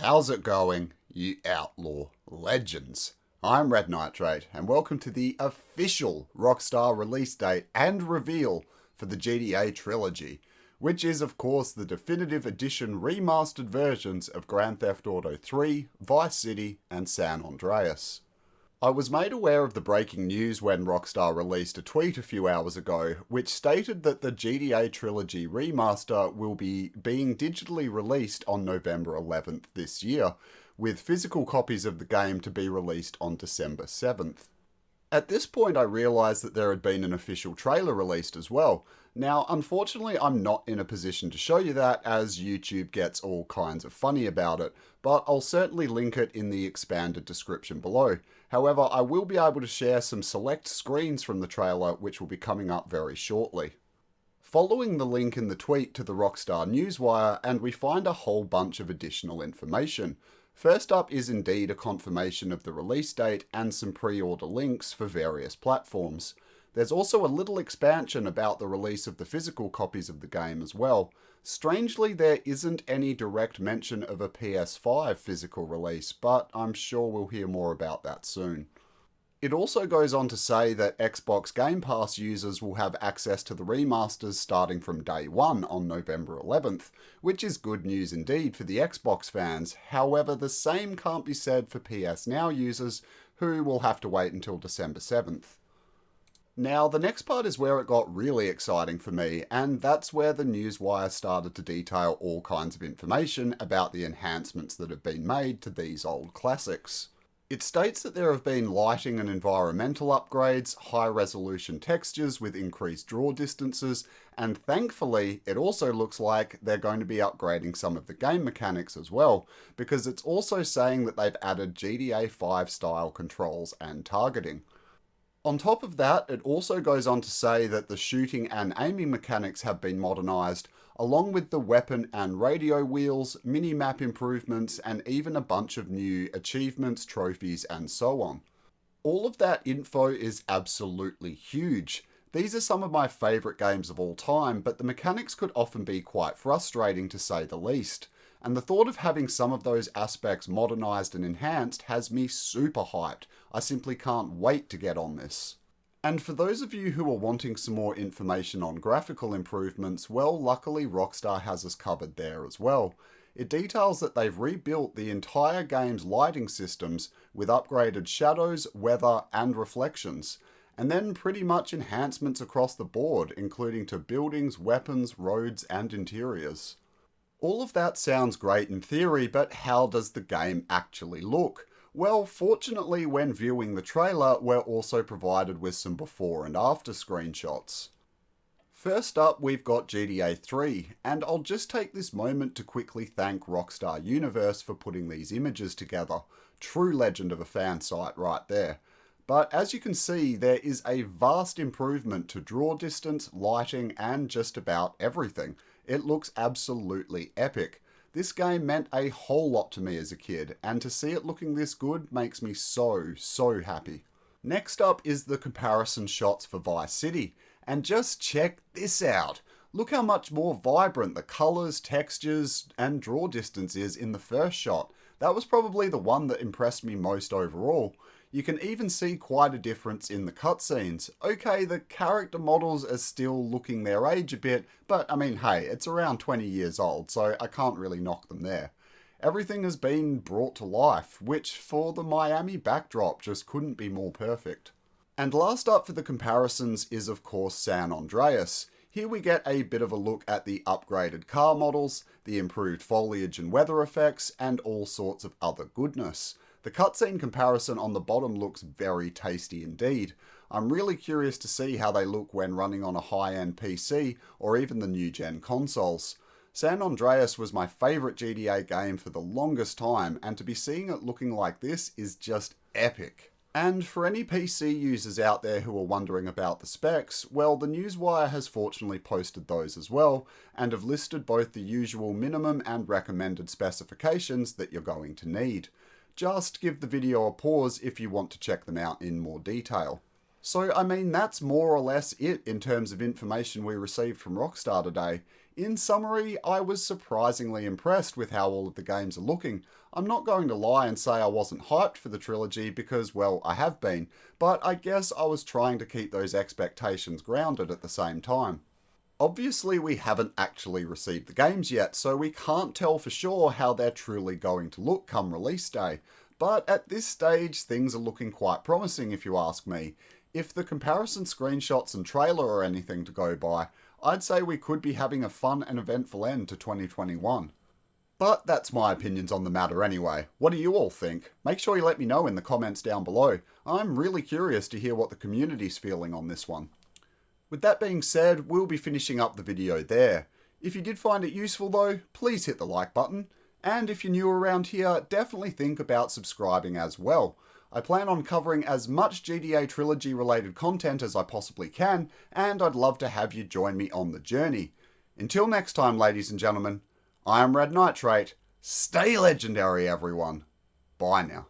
How's it going, you outlaw legends? I'm Red Nitrate, and welcome to the official Rockstar release date and reveal for the GTA Trilogy, which is of course the definitive edition remastered versions of Grand Theft Auto 3, Vice City and San Andreas. I was made aware of the breaking news when Rockstar released a tweet a few hours ago, which stated that the GTA Trilogy Remaster will be being digitally released on November 11th this year, with physical copies of the game to be released on December 7th. At this point I realised that there had been an official trailer released as well. Now, unfortunately I'm not in a position to show you that, as YouTube gets all kinds of funny about it, but I'll certainly link it in the expanded description below. However, I will be able to share some select screens from the trailer which will be coming up very shortly. Following the link in the tweet to the Rockstar Newswire, and we find a whole bunch of additional information. First up is indeed a confirmation of the release date and some pre-order links for various platforms. There's also a little expansion about the release of the physical copies of the game as well. Strangely, there isn't any direct mention of a PS5 physical release, but I'm sure we'll hear more about that soon. It also goes on to say that Xbox Game Pass users will have access to the remasters starting from day one on November 11th, which is good news indeed for the Xbox fans. However, the same can't be said for PS Now users, who will have to wait until December 7th. Now, the next part is where it got really exciting for me, and that's where the Newswire started to detail all kinds of information about the enhancements that have been made to these old classics. It states that there have been lighting and environmental upgrades, high-resolution textures with increased draw distances, and thankfully, it also looks like they're going to be upgrading some of the game mechanics as well, because it's also saying that they've added GTA 5 style controls and targeting. On top of that, it also goes on to say that the shooting and aiming mechanics have been modernised, along with the weapon and radio wheels, mini-map improvements, and even a bunch of new achievements, trophies, and so on. All of that info is absolutely huge. These are some of my favourite games of all time, but the mechanics could often be quite frustrating to say the least. And the thought of having some of those aspects modernised and enhanced has me super hyped. I simply can't wait to get on this. And for those of you who are wanting some more information on graphical improvements, well, luckily Rockstar has us covered there as well. It details that they've rebuilt the entire game's lighting systems with upgraded shadows, weather, and reflections. And then pretty much enhancements across the board, including to buildings, weapons, roads, and interiors. All of that sounds great in theory, but how does the game actually look? Well, fortunately, when viewing the trailer, we're also provided with some before and after screenshots. First up, we've got GTA 3, and I'll just take this moment to quickly thank Rockstar Universe for putting these images together. True legend of a fan site right there. But as you can see, there is a vast improvement to draw distance, lighting, and just about everything. It looks absolutely epic. This game meant a whole lot to me as a kid, and to see it looking this good makes me so happy. Next up is the comparison shots for Vice City, and just check this out. Look how much more vibrant the colours, textures, and draw distance is in the first shot. That was probably the one that impressed me most overall. You can even see quite a difference in the cutscenes. Okay, the character models are still looking their age a bit, but I mean, hey, it's around 20 years old, so I can't really knock them there. Everything has been brought to life, which for the Miami backdrop just couldn't be more perfect. And last up for the comparisons is of course San Andreas. Here we get a bit of a look at the upgraded car models, the improved foliage and weather effects, and all sorts of other goodness. The cutscene comparison on the bottom looks very tasty indeed. I'm really curious to see how they look when running on a high-end PC or even the new-gen consoles. San Andreas was my favourite GTA game for the longest time, and to be seeing it looking like this is just epic. And for any PC users out there who are wondering about the specs, well, the Newswire has fortunately posted those as well, and have listed both the usual minimum and recommended specifications that you're going to need. Just give the video a pause if you want to check them out in more detail. So, I mean, that's more or less it in terms of information we received from Rockstar today. In summary, I was surprisingly impressed with how all of the games are looking. I'm not going to lie and say I wasn't hyped for the trilogy because, well, I have been, but I guess I was trying to keep those expectations grounded at the same time. Obviously, we haven't actually received the games yet, so we can't tell for sure how they're truly going to look come release day. But at this stage, things are looking quite promising if you ask me. If the comparison screenshots and trailer are anything to go by, I'd say we could be having a fun and eventful end to 2021. But that's my opinions on the matter anyway. What do you all think? Make sure you let me know in the comments down below. I'm really curious to hear what the community's feeling on this one. With that being said, we'll be finishing up the video there. If you did find it useful though, please hit the like button. And if you're new around here, definitely think about subscribing as well. I plan on covering as much GTA Trilogy related content as I possibly can, and I'd love to have you join me on the journey. Until next time, ladies and gentlemen, I am Red Nitrate. Stay legendary, everyone. Bye now.